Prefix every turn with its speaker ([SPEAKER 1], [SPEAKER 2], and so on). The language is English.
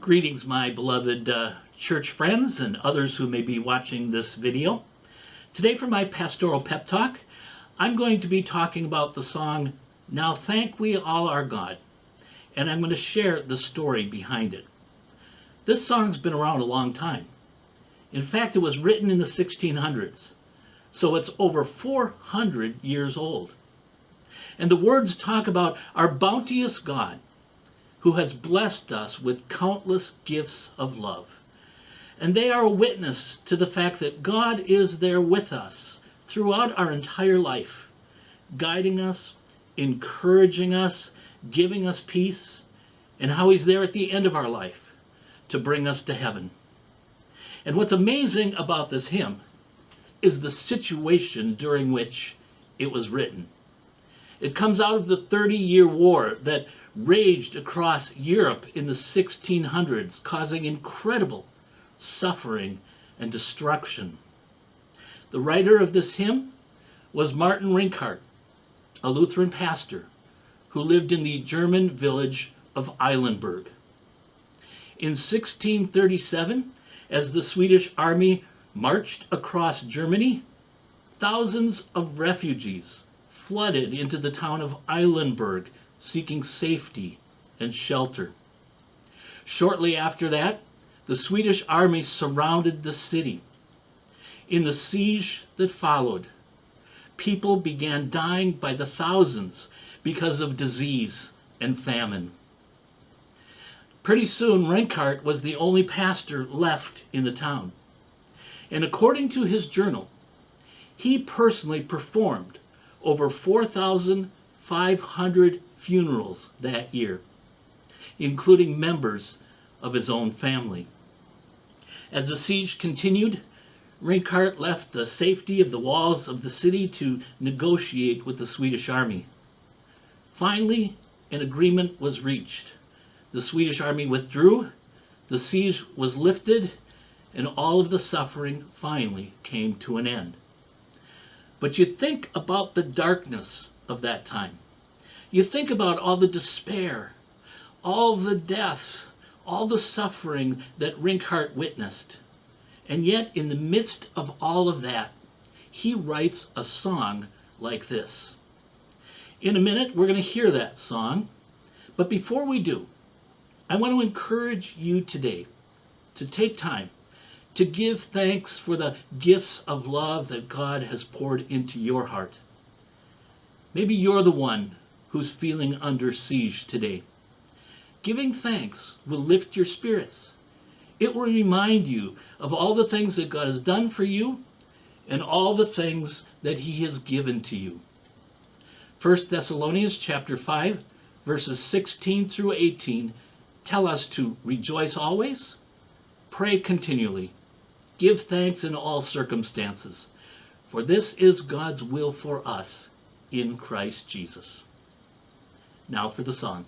[SPEAKER 1] Greetings, my beloved church friends and others who may be watching this video. Today for my pastoral pep talk, I'm going to be talking about the song, Now Thank We All Our God, and I'm going to share the story behind it. This song's been around a long time. In fact, it was written in the 1600s, so it's over 400 years old. And the words talk about our bounteous God, who has blessed us with countless gifts of love. And they are a witness to the fact that God is there with us throughout our entire life, guiding us, encouraging us, giving us peace, and how He's there at the end of our life to bring us to heaven. And what's amazing about this hymn is the situation during which it was written. It comes out of the 30-year war that raged across Europe in the 1600s, causing incredible suffering and destruction. The writer of this hymn was Martin Rinckart, a Lutheran pastor who lived in the German village of Eilenburg. In 1637, as the Swedish army marched across Germany, thousands of refugees flooded into the town of Eilenburg, seeking safety and shelter. Shortly after that, the Swedish army surrounded the city. In the siege that followed, people began dying by the thousands because of disease and famine. Pretty soon, Rinckart was the only pastor left in the town. And according to his journal, he personally performed over 4,500 funerals that year, including members of his own family. As the siege continued, Rinckart left the safety of the walls of the city to negotiate with the Swedish army. Finally, an agreement was reached. The Swedish army withdrew, the siege was lifted, and all of the suffering finally came to an end. But you think about the darkness of that time. You think about all the despair, all the death, all the suffering that Rinckart witnessed. And yet, in the midst of all of that, he writes a song like this. In a minute, we're going to hear that song. But before we do, I want to encourage you today to take time to give thanks for the gifts of love that God has poured into your heart. Maybe you're the one who's feeling under siege today. Giving thanks will lift your spirits. It will remind you of all the things that God has done for you and all the things that He has given to you. 1 Thessalonians chapter 5, verses 16 through 18 tell us to rejoice always, pray continually, give thanks in all circumstances, for this is God's will for us in Christ Jesus. Now for the song.